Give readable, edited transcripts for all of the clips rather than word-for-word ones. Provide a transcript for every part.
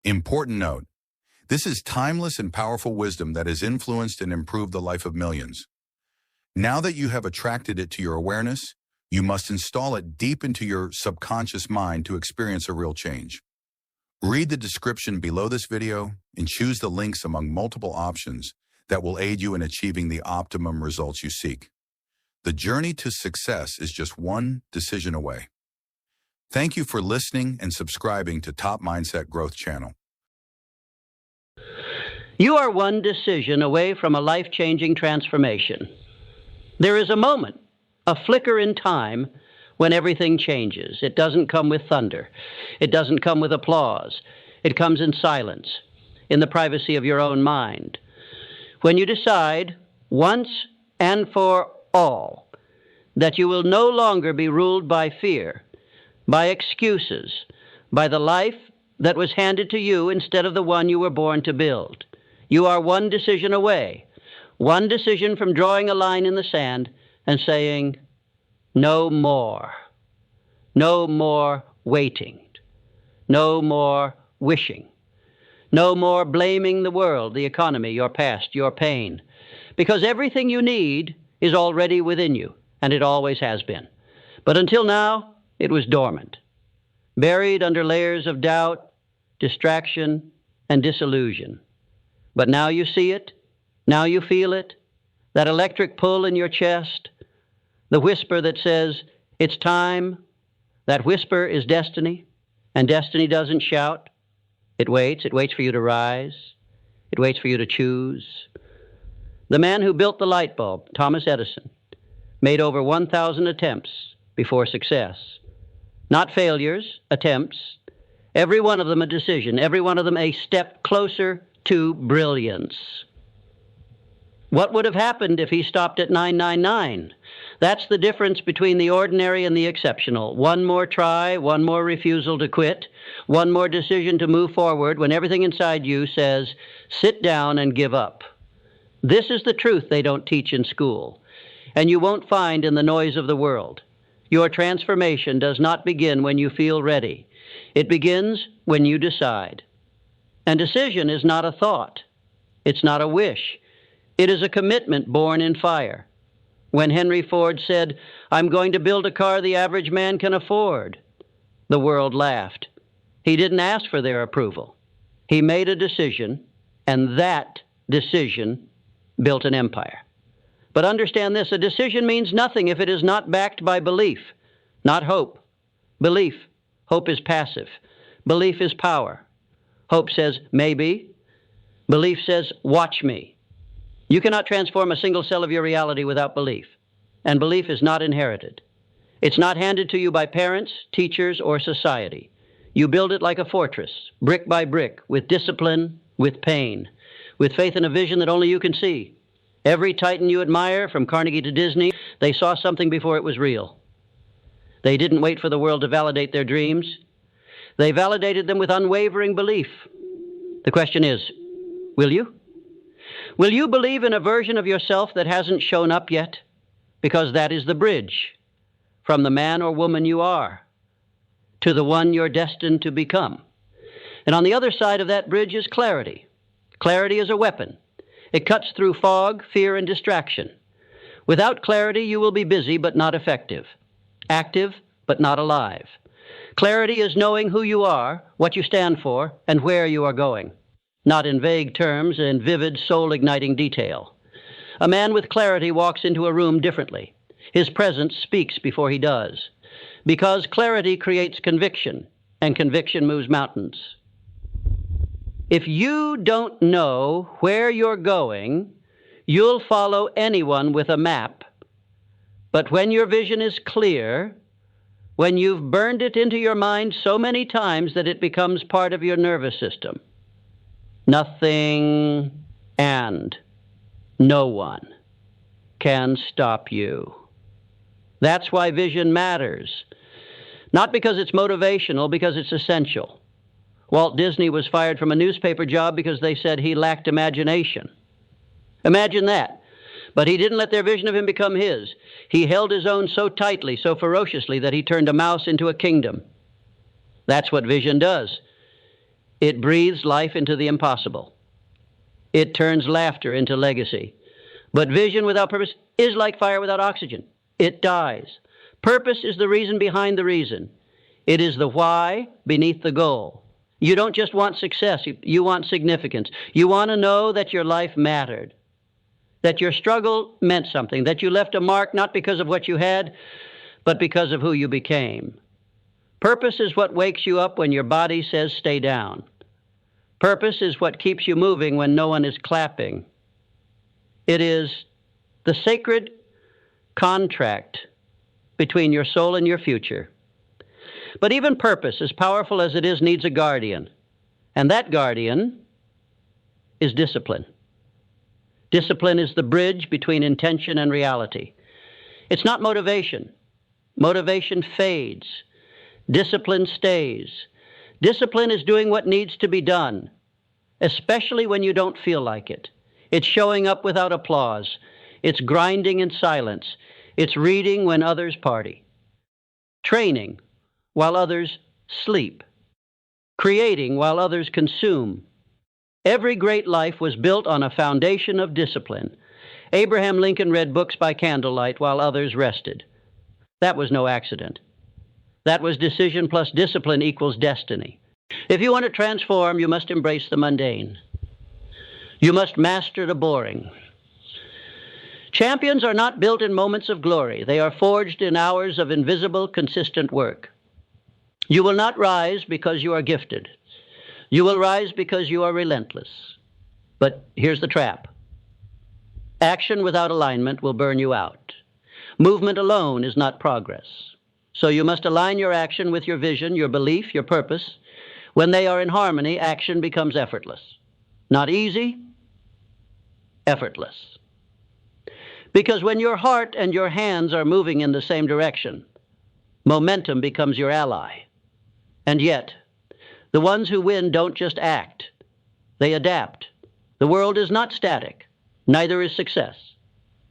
Important note: this is timeless and powerful wisdom that has influenced and improved the life of millions. Now that you have attracted it to your awareness, you must install it deep into your subconscious mind to experience a real change. Read the description below this video and choose the links among multiple options that will aid you in achieving the optimum results you seek. The journey to success is just one decision away. Thank you for listening and subscribing to Top Mindset Growth Channel. You are one decision away from a life-changing transformation. There is a moment, a flicker in time, when everything changes. It doesn't come with thunder. It doesn't come with applause. It comes in silence, in the privacy of your own mind. When you decide, once and for all, that you will no longer be ruled by fear, by excuses, by the life that was handed to you instead of the one you were born to build. You are one decision away, one decision from drawing a line in the sand and saying, no more. No more waiting. No more wishing. No more blaming the world, the economy, your past, your pain. Because everything you need is already within you, and it always has been. But until now, it was dormant, buried under layers of doubt, distraction, and disillusion. But now you see it, now you feel it, that electric pull in your chest, the whisper that says, it's time. That whisper is destiny, and destiny doesn't shout. It waits for you to rise. It waits for you to choose. The man who built the light bulb, Thomas Edison, made over 1,000 attempts before success. Not failures, attempts. Every one of them a decision, every one of them a step closer to brilliance. What would have happened if he stopped at 999? That's the difference between the ordinary and the exceptional. One more try, one more refusal to quit, one more decision to move forward when everything inside you says, sit down and give up. This is the truth they don't teach in school, and you won't find in the noise of the world. Your transformation does not begin when you feel ready. It begins when you decide. And decision is not a thought. It's not a wish. It is a commitment born in fire. When Henry Ford said, I'm going to build a car the average man can afford, the world laughed. He didn't ask for their approval. He made a decision, and that decision built an empire. But understand this, a decision means nothing if it is not backed by belief, not hope. Belief. Hope is passive. Belief is power. Hope says, maybe. Belief says, watch me. You cannot transform a single cell of your reality without belief. And belief is not inherited. It's not handed to you by parents, teachers, or society. You build it like a fortress, brick by brick, with discipline, with pain, with faith in a vision that only you can see. Every titan you admire, from Carnegie to Disney, they saw something before it was real. They didn't wait for the world to validate their dreams. They validated them with unwavering belief. The question is, will you? Will you believe in a version of yourself that hasn't shown up yet? Because that is the bridge from the man or woman you are to the one you're destined to become. And on the other side of that bridge is clarity. Clarity is a weapon. It cuts through fog, fear, and distraction. Without clarity, you will be busy but not effective, active but not alive. Clarity is knowing who you are, what you stand for, and where you are going, not in vague terms and vivid, soul-igniting detail. A man with clarity walks into a room differently. His presence speaks before he does, because clarity creates conviction, and conviction moves mountains. If you don't know where you're going, you'll follow anyone with a map. But when your vision is clear, when you've burned it into your mind so many times that it becomes part of your nervous system, nothing and no one can stop you. That's why vision matters. Not because it's motivational, because it's essential. Walt Disney was fired from a newspaper job because they said he lacked imagination. Imagine that. But he didn't let their vision of him become his. He held his own so tightly, so ferociously, that he turned a mouse into a kingdom. That's what vision does. It breathes life into the impossible. It turns laughter into legacy. But vision without purpose is like fire without oxygen. It dies. Purpose is the reason behind the reason. It is the why beneath the goal. You don't just want success, you want significance. You want to know that your life mattered, that your struggle meant something, that you left a mark not because of what you had, but because of who you became. Purpose is what wakes you up when your body says stay down. Purpose is what keeps you moving when no one is clapping. It is the sacred contract between your soul and your future. But even purpose, as powerful as it is, needs a guardian. And that guardian is discipline. Discipline is the bridge between intention and reality. It's not motivation. Motivation fades. Discipline stays. Discipline is doing what needs to be done, especially when you don't feel like it. It's showing up without applause. It's grinding in silence. It's reading when others party. Training while others sleep. Creating while others consume. Every great life was built on a foundation of discipline. Abraham Lincoln read books by candlelight while others rested. That was no accident. That was decision plus discipline equals destiny. If you want to transform, you must embrace the mundane. You must master the boring. Champions are not built in moments of glory. They are forged in hours of invisible, consistent work. You will not rise because you are gifted. You will rise because you are relentless. But here's the trap. Action without alignment will burn you out. Movement alone is not progress. So you must align your action with your vision, your belief, your purpose. When they are in harmony, action becomes effortless. Not easy, effortless. Because when your heart and your hands are moving in the same direction, momentum becomes your ally. And yet, the ones who win don't just act. They adapt. The world is not static. Neither is success.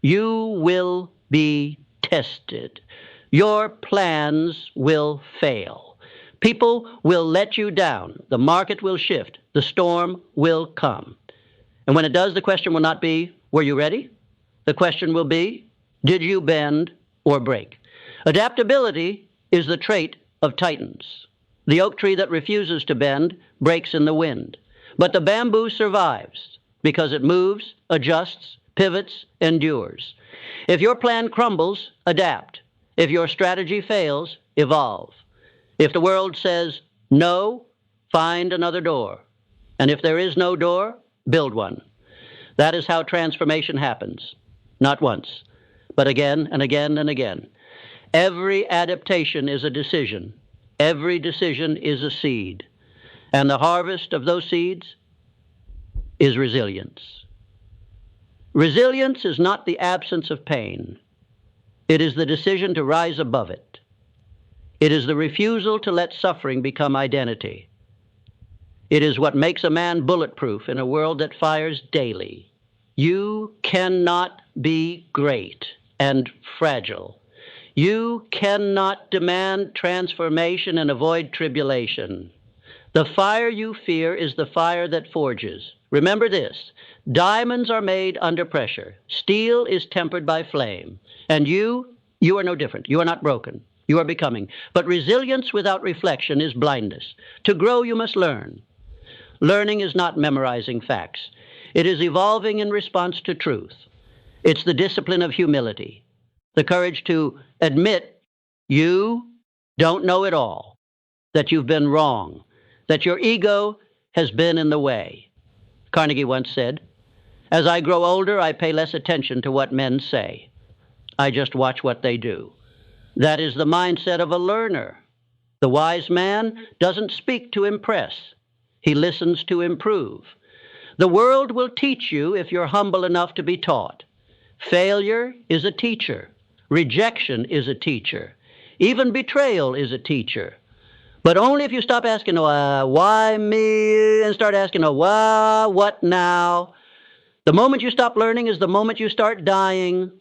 You will be tested. Your plans will fail. People will let you down. The market will shift. The storm will come. And when it does, the question will not be, were you ready? The question will be, did you bend or break? Adaptability is the trait of titans. The oak tree that refuses to bend breaks in the wind. But the bamboo survives because it moves, adjusts, pivots, endures. If your plan crumbles, adapt. If your strategy fails, evolve. If the world says no, find another door. And if there is no door, build one. That is how transformation happens. Not once, but again and again and again. Every adaptation is a decision. Every decision is a seed. And the harvest of those seeds is resilience. Resilience is not the absence of pain. It is the decision to rise above it. It is the refusal to let suffering become identity. It is what makes a man bulletproof in a world that fires daily. You cannot be great and fragile. You cannot demand transformation and avoid tribulation. The fire you fear is the fire that forges. Remember this, diamonds are made under pressure. Steel is tempered by flame. And you are no different. You are not broken. You are becoming. But resilience without reflection is blindness. To grow, you must learn. Learning is not memorizing facts. It is evolving in response to truth. It's the discipline of humility, the courage to admit you don't know it all, that you've been wrong, that your ego has been in the way. Carnegie once said, "As I grow older, I pay less attention to what men say. I just watch what they do." That is the mindset of a learner. The wise man doesn't speak to impress. He listens to improve. The world will teach you if you're humble enough to be taught. Failure is a teacher. Rejection is a teacher. Even betrayal is a teacher. But only if you stop asking, why me, and start asking, why, what now? The moment you stop learning is the moment you start dying.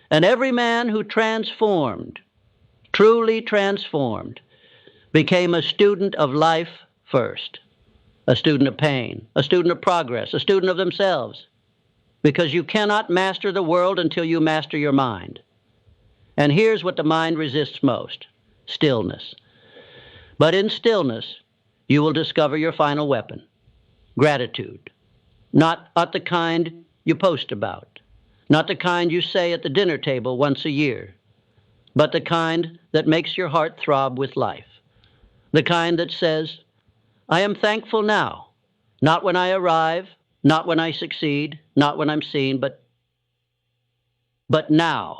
And every man who transformed, truly transformed, became a student of life first. a student of pain, a student of progress, a student of themselves. Because you cannot master the world until you master your mind. And here's what the mind resists most: stillness. But in stillness, you will discover your final weapon: gratitude. Not the kind you post about, not the kind you say at the dinner table once a year, but the kind that makes your heart throb with life. The kind that says, I am thankful now, not when I arrive, not when I succeed, not when I'm seen, but now.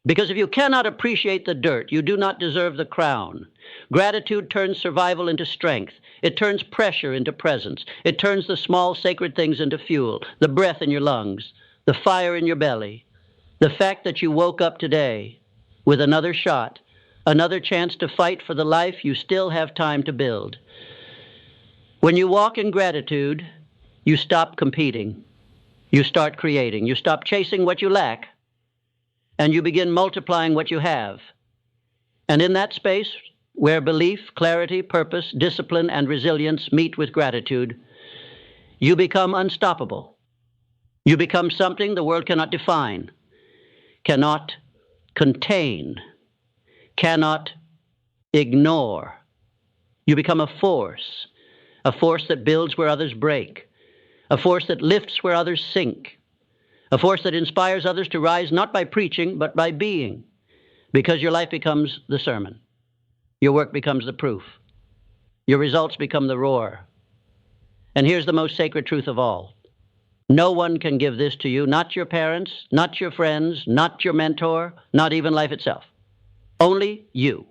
Because if you cannot appreciate the dirt, you do not deserve the crown. Gratitude turns survival into strength. It turns pressure into presence. It turns the small sacred things into fuel, the breath in your lungs, the fire in your belly, the fact that you woke up today with another shot, another chance to fight for the life you still have time to build. When you walk in gratitude, you stop competing. You start creating. You stop chasing what you lack, and you begin multiplying what you have. And in that space, where belief, clarity, purpose, discipline, and resilience meet with gratitude, you become unstoppable. You become something the world cannot define, cannot contain, cannot ignore. You become a force that builds where others break, a force that lifts where others sink, a force that inspires others to rise not by preaching, but by being, because your life becomes the sermon. Your work becomes the proof. Your results become the roar. And here's the most sacred truth of all. No one can give this to you, not your parents, not your friends, not your mentor, not even life itself. Only you.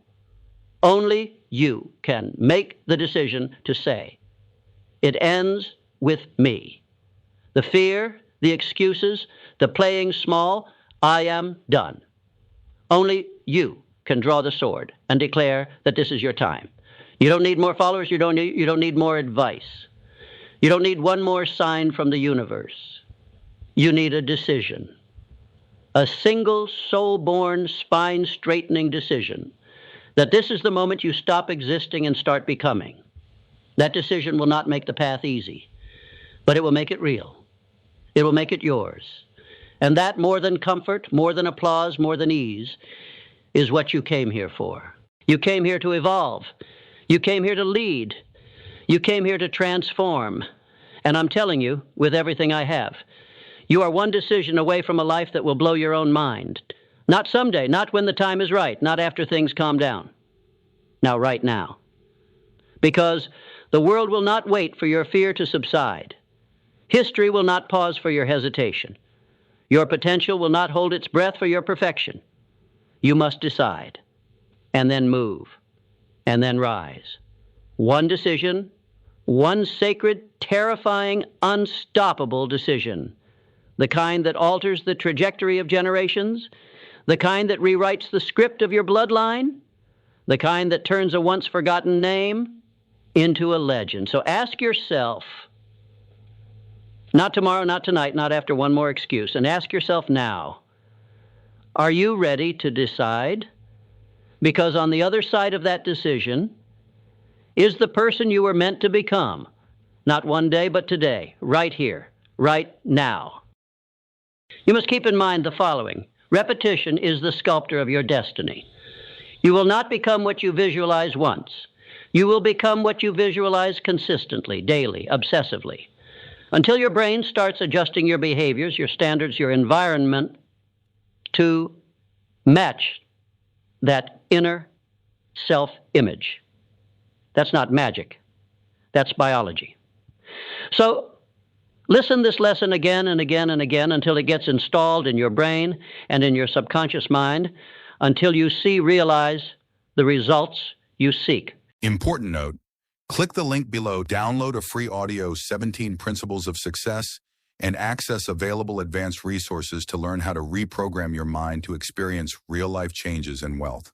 Only you can make the decision to say, it ends with me. The fear, the excuses, the playing small, I am done. Only you can draw the sword and declare that this is your time. You don't need more followers. You don't need more advice. You don't need one more sign from the universe. You need a decision. A single soul-born, spine-straightening decision that this is the moment you stop existing and start becoming. That decision will not make the path easy, but it will make it real. It will make it yours. And that, more than comfort, more than applause, more than ease, is what you came here for. You came here to evolve. You came here to lead. You came here to transform. And I'm telling you, with everything I have, you are one decision away from a life that will blow your own mind. Not someday, not when the time is right, not after things calm down. Now, right now. Because the world will not wait for your fear to subside. History will not pause for your hesitation. Your potential will not hold its breath for your perfection. You must decide, and then move, and then rise. One decision, one sacred, terrifying, unstoppable decision. The kind that alters the trajectory of generations, the kind that rewrites the script of your bloodline, the kind that turns a once forgotten name into a legend. So ask yourself, not tomorrow, not tonight, not after one more excuse, and ask yourself now, are you ready to decide? Because on the other side of that decision is the person you were meant to become, not one day, but today, right here, right now. You must keep in mind the following. Repetition is the sculptor of your destiny. You will not become what you visualize once. You will become what you visualize consistently, daily, obsessively, until your brain starts adjusting your behaviors, your standards, your environment to match that inner self-image. That's not magic. That's biology. So listen this lesson again and again and again until it gets installed in your brain and in your subconscious mind, until you realize the results you seek. Important note, click the link below, download a free audio 17 Principles of Success, and access available advanced resources to learn how to reprogram your mind to experience real-life changes and wealth.